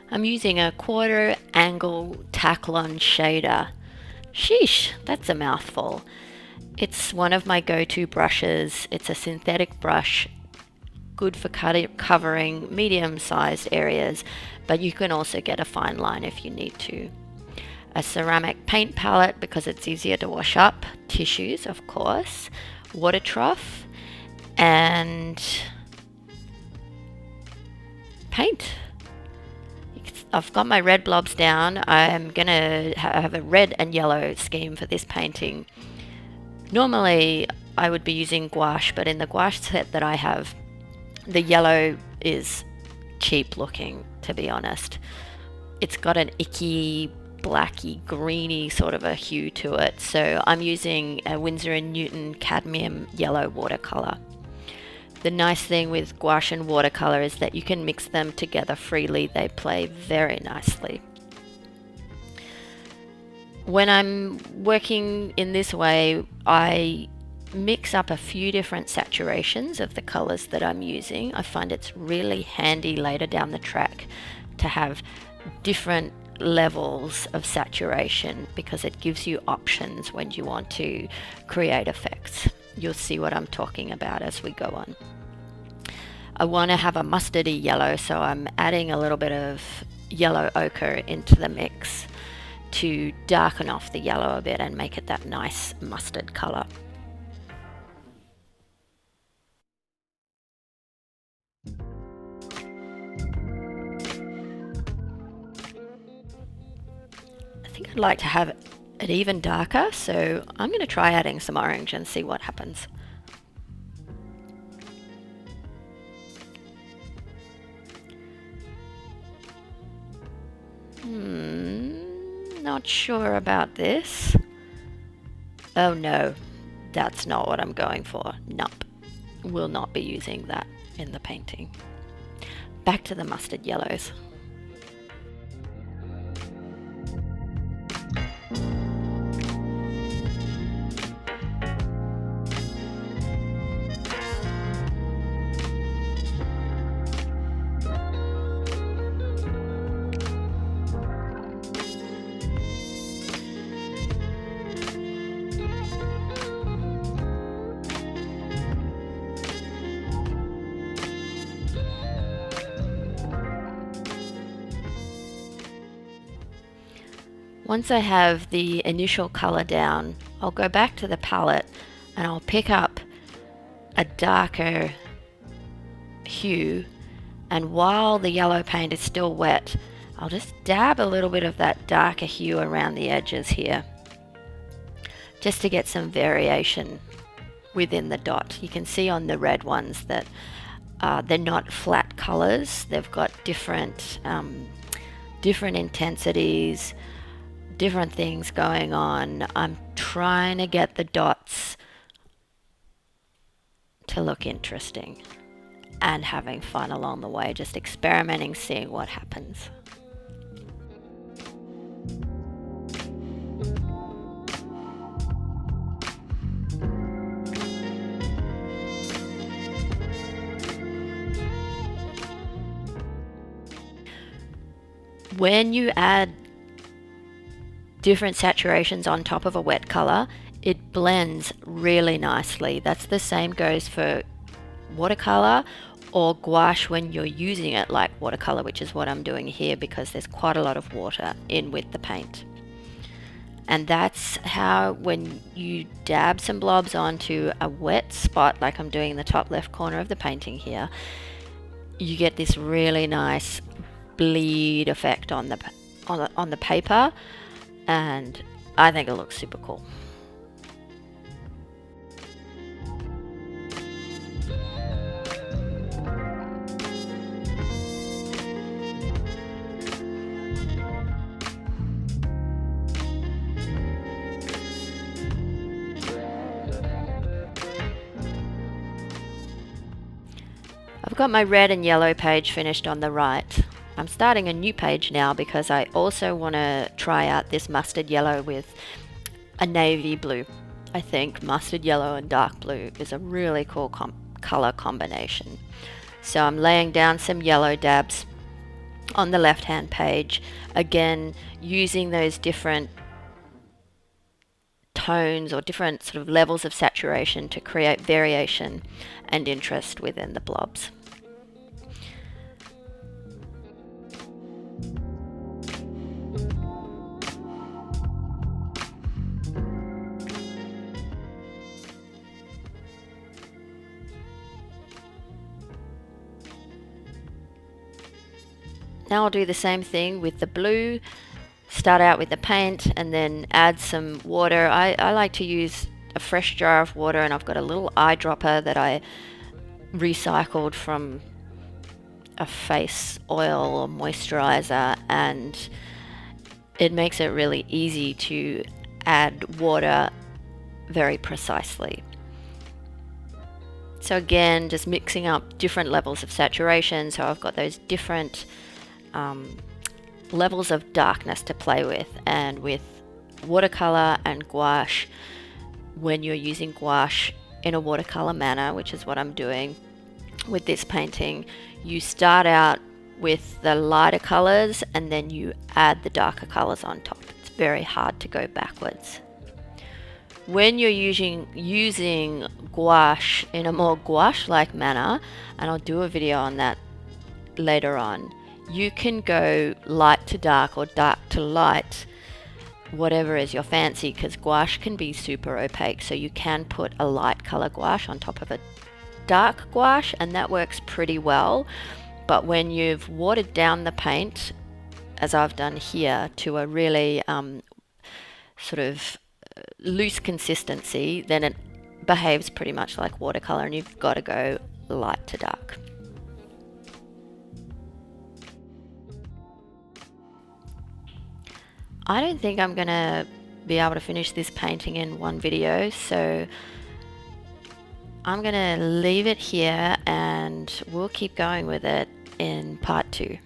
I'm using a quarter angle Taklon shader. Sheesh, that's a mouthful. It's one of my go-to brushes. It's a synthetic brush, good for covering medium-sized areas, but you can also get a fine line if you need to. A ceramic paint palette because it's easier to wash up, tissues of course, water trough, and paint. I've got my red blobs down. I'm gonna have a red and yellow scheme for this painting. Normally I would be using gouache, but in the gouache set that I have, the yellow is cheap looking, to be honest. It's got an icky, blacky, greeny sort of a hue to it, so I'm using a Winsor & Newton cadmium yellow watercolor. The nice thing with gouache and watercolor is that you can mix them together freely. They play very nicely. When I'm working in this way, I mix up a few different saturations of the colors that I'm using. I find it's really handy later down the track to have different levels of saturation because it gives you options when you want to create effects. You'll see what I'm talking about as we go on. I want to have a mustardy yellow, so I'm adding a little bit of yellow ochre into the mix to darken off the yellow a bit and make it that nice mustard color. I think I'd like to have it even darker, so I'm going to try adding some orange and see what happens. Not sure about this. Oh no, that's not what I'm going for. Nope, will not be using that in the painting. Back to the mustard yellows. Once I have the initial color down, I'll go back to the palette and I'll pick up a darker hue, and while the yellow paint is still wet, I'll just dab a little bit of that darker hue around the edges here, just to get some variation within the dot. You can see on the red ones that they're not flat colors. They've got different intensities, different things going on. I'm trying to get the dots to look interesting and having fun along the way, just experimenting, seeing what happens. When you add different saturations on top of a wet color, it blends really nicely. That's the same goes for watercolor or gouache when you're using it like watercolor, which is what I'm doing here because there's quite a lot of water in with the paint. And that's how, when you dab some blobs onto a wet spot like I'm doing in the top left corner of the painting here, you get this really nice bleed effect on the paper, and I think it looks super cool. I've got my red and yellow page finished on the right. I'm starting a new page now because I also want to try out this mustard yellow with a navy blue. I think mustard yellow and dark blue is a really cool color combination. So I'm laying down some yellow dabs on the left hand page, again using those different tones or different sort of levels of saturation to create variation and interest within the blobs. Now I'll do the same thing with the blue. Start out with the paint and then add some water. I like to use a fresh jar of water, and I've got a little eyedropper that I recycled from a face oil or moisturizer, and it makes it really easy to add water very precisely. So again, just mixing up different levels of saturation, so I've got those different levels of darkness to play with. And with watercolor and gouache, when you're using gouache in a watercolor manner, which is what I'm doing with this painting, you start out with the lighter colors and then you add the darker colors on top. It's very hard to go backwards. When you're using gouache in a more gouache-like manner, and I'll do a video on that later on, you can go light to dark or dark to light, whatever is your fancy, because gouache can be super opaque, so you can put a light color gouache on top of a dark gouache, and that works pretty well. But when you've watered down the paint, as I've done here, to a really sort of loose consistency, then it behaves pretty much like watercolor, and you've got to go light to dark. I don't think I'm going to be able to finish this painting in one video, so I'm going to leave it here and we'll keep going with it in part 2.